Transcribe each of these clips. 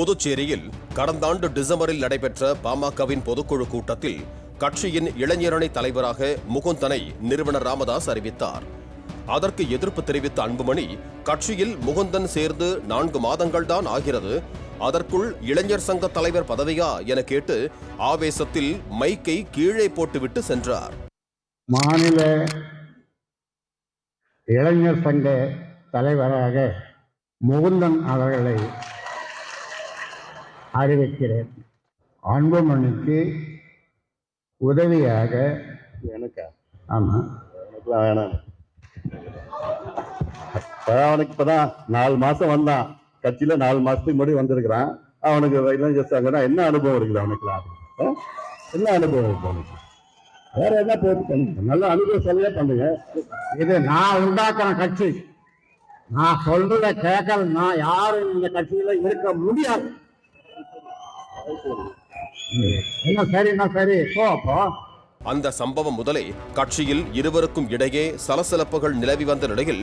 புதுச்சேரியில் கடந்த ஆண்டு டிசம்பரில் நடைபெற்ற பாமகவின் பொதுக்குழு கூட்டத்தில் கட்சியின் இளைஞரணி தலைவராக முகுந்தனை நிறுவனர் ராமதாஸ் அறிவித்தார். அதற்கு எதிர்ப்பு தெரிவித்த அன்புமணி, கட்சியில் முகுந்தன் சேர்ந்து 4 மாதங்கள்தான் ஆகிறது, அதற்குள் இளைஞர் சங்க தலைவர் பதவியா என கேட்டு ஆவேசத்தில் மைக்கை கீழே போட்டுவிட்டு சென்றார். மாநில இளைஞர் சங்க தலைவராக முகுந்தன் அவர்களை அறிவிக்கிறேன். அன்புமணிக்கு உதவியாக எனக்கா? ஆமாம், எனக்குலாம் வேணாம். அவனுக்கு இப்போதான் 4 மாதம் வந்தான், கட்சியில் 4 மாதத்துக்கு முன்னாடி வந்திருக்கிறான். அவனுக்கு இளைஞர் சங்கம்னா என்ன அனுபவம் இருக்குது அவனுக்குலாம்? என்ன அனுபவம் இருக்குது அவனுக்கு? வேற என்ன பேர் பண்ணுங்க, நல்ல அனுபவம் சரியா பண்ணுங்க. இது நான் உண்டாக்குற கட்சி, நான் சொல்றத கேட்கலன்னா யாரும் இந்த கட்சியில இருக்க முடியாது. என்ன சரின்னா சரி போ. அப்போ அந்த சம்பவம் முதலே கட்சியில் இருவருக்கும் இடையே சலசலப்புகள் நிலவி வந்த நிலையில்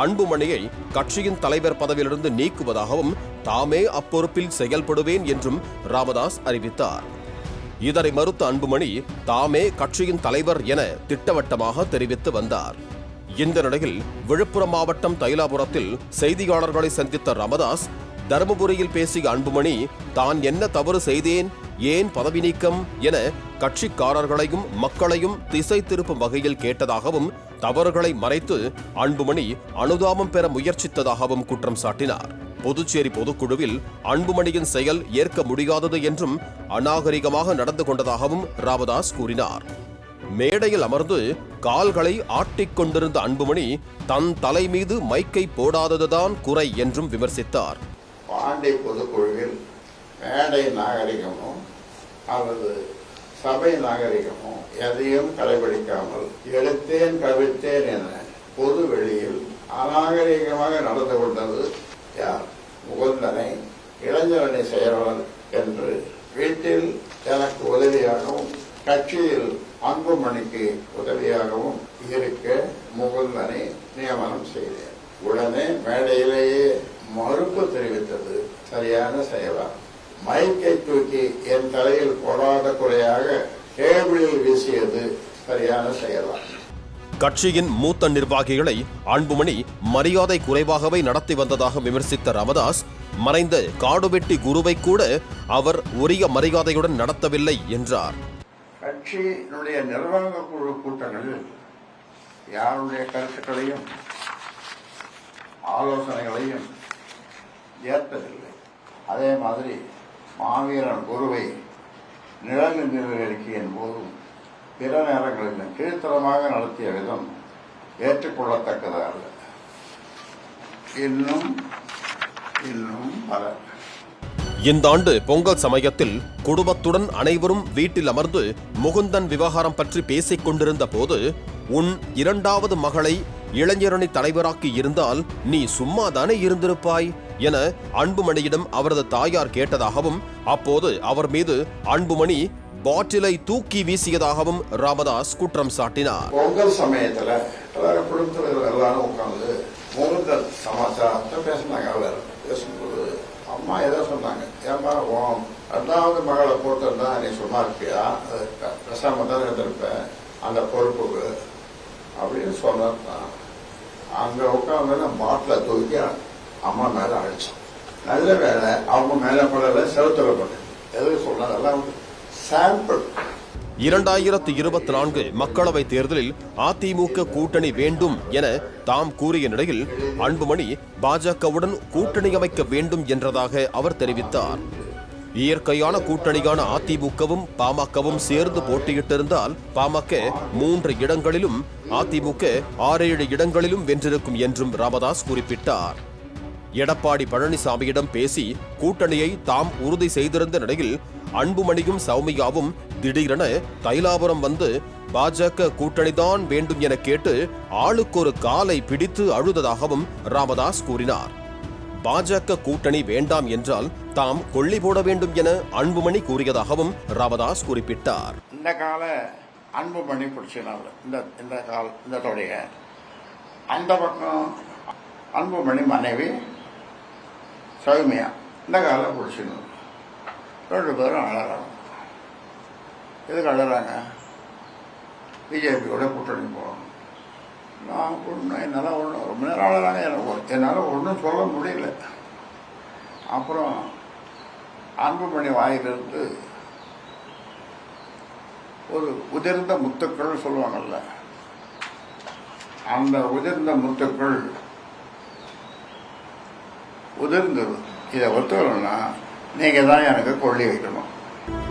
அன்புமணியை கட்சியின் தலைவர் பதவியிலிருந்து நீக்குவதாகவும் தாமே அப்பொறுப்பில் செயல்படுவேன் என்றும் ராமதாஸ் அறிவித்தார். இதனை மறுத்த அன்புமணி தாமே கட்சியின் தலைவர் என திட்டவட்டமாக தெரிவித்து வந்தார். இந்த நிலையில் விழுப்புரம் மாவட்டம் தைலாபுரத்தில் செய்தியாளர்களை சந்தித்த ராமதாஸ், தருமபுரியில் பேசிய அன்புமணி தான் என்ன தவறு செய்தேன், ஏன் பதவி நீக்கம் என கட்சிக்காரர்களையும் மக்களையும் திசை திருப்பும் வகையில் கேட்டதாகவும் தவறுகளை மறைத்து அன்புமணி அனுதாபம் பெற முயற்சித்ததாகவும் குற்றம் சாட்டினார். புதுச்சேரி பொதுக்குழுவில் அன்புமணியின் செயல் ஏற்க முடியாதது என்றும் அநாகரிகமாக நடந்து கொண்டதாகவும் ராமதாஸ் கூறினார். மேடையில் அமர்ந்து கால்களை ஆட்டிக் கொண்டிருந்த அன்புமணி தன் தலை மீது மைக்கை போடாததுதான் குறை என்றும் விமர்சித்தார். பாண்டி பொதுக்குழுவில் மேடை நாகரிகமும் அல்லது சபை நாகரிகமும் எதையும் கடைபிடிக்காமல் எடுத்தேன் கவிழ்த்தேன் என பொது வெளியில் அநாகரிகமாக நடந்து கொண்டது யார்? முகுந்தனை இளைஞரணி செயலாளர் என்று வீட்டில் எனக்கு உதவியாகவும் கட்சியில் அன்புமணிக்கு உதவியாகவும் இருக்க முகுந்தனை நியமனம் செய்தேன். உடனே மேடையிலேயே மறுப்பு தெரிவித்தது சரியான செயலா? மைக்கை தூக்கி என் தலையில் போடாத குறையாக டேபிளில் வீசியது சரியான செயலா? கட்சியின் மூத்த நிர்வாகிகளை அன்புமணி மரியாதை குறைவாகவே நடத்தி வந்ததாக விமர்சித்த ராமதாஸ், மறைந்த காடுவெட்டி குருவை கூட அவர் உரிய மரியாதையுடன் நடத்தவில்லை என்றார். கட்சியினுடைய நிர்வாக குழு கூட்டங்களில் யாருடைய கருத்துக்களையும் ஆலோசனைகளையும் ஏற்பதில்லை. அதே மாதிரி மாவீரன் குருவை நிழல் அறிக்கையின் போதும் பிற நேரங்களிலும் கீழ்த்தரமாக நடத்திய விதம் ஏற்றுக்கொள்ளத்தக்கது அல்ல. இன்னும் பல. இந்த ஆண்டு பொங்கல் சமயத்தில் குடும்பத்துடன் அனைவரும் வீட்டில் அமர்ந்து முகுந்தன் விவகாரம் பற்றி பேசிக் கொண்டிருந்த போது, உன் 2வது மகளை இளைஞரணி தலைவராக்கி இருந்தால் நீ சும்மாதானே இருந்திருப்பாய் என அன்புமணியிடம் அவரது தாயார் கேட்டதாகவும், அப்போது அவர் மீது அன்புமணி பாட்டிலை தூக்கி வீசியதாகவும் ராமதாஸ் குற்றம் சாட்டினார். பொங்கல் சமயத்துல குடும்பத்தில் எல்லாரும் உட்கார்ந்து முகுந்தன் சமாச்சாரத்தை பேசினாங்க. பேசும்போது அம்மா ஏதோ சொன்னாங்க, ஏமா 2வது மகளை போட்டிருந்தா நீ சும்மா இருப்பியா, பேசாம தான் இருந்திருப்ப அந்த பொறுப்புக்கு அப்படின்னு சொன்னான். அங்க உட்காந்து பாட்டில தூக்கி அம்மா மேல அழைச்சான். நல்ல வேலை அவங்க மேல படல, செலுத்தல பட எதுக்கு சொன்னதெல்லாம் சாம்பிள். 2024 மக்களவைத் தேர்தலில் அதிமுக கூட்டணி வேண்டும் என தாம் கூறிய நிலையில் அன்புமணி பாஜகவுடன் கூட்டணி அமைக்க வேண்டும் என்றதாக அவர் தெரிவித்தார். இயற்கையான கூட்டணியான அதிமுகவும் பாமகவும் சேர்ந்து போட்டியிட்டிருந்தால் பாமக 3 இடங்களிலும் அதிமுக 6-7 இடங்களிலும் வென்றிருக்கும் என்றும் ராமதாஸ் குறிப்பிட்டார். எடப்பாடி பழனிசாமியிடம் பேசி கூட்டணியை தாம் உறுதி செய்திருந்த நிலையில் அன்புமணியும் சௌமியாவும் திடீரென தைலாபுரம் வந்து பாஜக கூட்டணிதான் வேண்டும் என கேட்டு ஆளுக்கொரு காலை பிடித்து அழுததாகவும் ராமதாஸ் கூறினார். பாஜக கூட்டணி வேண்டாம் என்றால் தாம் கொள்ளி போட வேண்டும் என அன்புமணி கூறியதாகவும் ராமதாஸ் குறிப்பிட்டார். இந்த கால அன்புமணி பிடிச்சினால இந்த தொடைய அந்த பக்கம் அன்புமணி மனைவி சௌமியா இந்த காலில் பிடிச்சின்னு 2 பேரும் அழறாங்க. எதுக்கு அழறாங்க? பிஜேபியோட கூட்டணி போகணும். நான் ஒன்றும் என்னால் ஒன்றும் ரொம்ப நேரம் அழறாங்க. என்னால் ஒன்றும் சொல்ல முடியல. அப்புறம் அன்புமணி வாயிலிருந்து ஒரு உதிர்ந்த முத்துக்கள் சொல்லுவாங்கல்ல, அந்த உதிர்ந்த முத்துக்கள் உதிர்ந்தது. இதை ஒத்துக்கணும்னா நீங்க தான் எனக்கு கொள்ளி வைக்கணும்.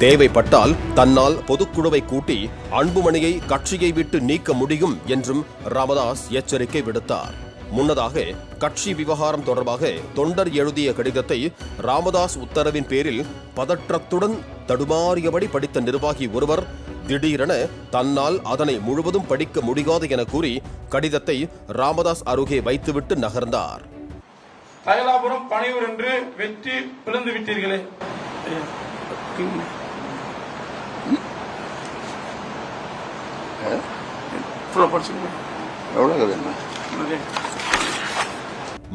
தேவைப்பட்டால் தன்னால் பொதுக்குழுவை கூட்டி அன்புமணியை கட்சியை விட்டு நீக்க முடியும் என்றும் ராமதாஸ் எச்சரிக்கை விடுத்தார். முன்னதாக கட்சி விவகாரம் தொடர்பாக தொண்டர் எழுதிய கடிதத்தை ராமதாஸ் உத்தரவின் பேரில் பதற்றத்துடன் தடுமாறியபடி படித்த நிர்வாகி ஒருவர் திடீரென தன்னால் அதனை முழுவதும் படிக்க முடியாது என கூறி கடிதத்தை ராமதாஸ் அருகே வைத்துவிட்டு நகர்ந்தார். தைலாபுரம் பணியூர் என்று வெற்றி பிளந்து விட்டீர்களே.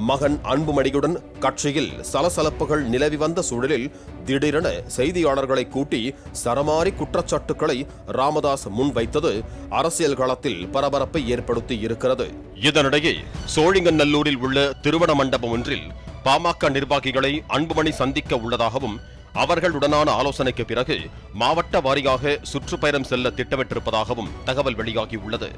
மகன் அன்புமணியுடன் கட்சியில் சலசலப்புகள் நிலவி வந்த சூழலில் திடீரென செய்தியாளர்களை கூட்டி சரமாரி குற்றச்சாட்டுக்களை ராமதாஸ் முன்வைத்தது அரசியல் களத்தில் பரபரப்பை ஏற்படுத்தி இருக்கிறது. இதனிடையே சோழிங்கநல்லூரில் உள்ள திருமண மண்டபம் ஒன்றில் பாமக நிர்வாகிகளை அன்புமணி சந்திக்க உள்ளதாகவும் அவர்களுடனான ஆலோசனைக்கு பிறகு மாவட்ட வாரியாக சுற்றுப்பயணம் செல்ல திட்டமிட்டிருப்பதாகவும் தகவல் வெளியாகியுள்ளது.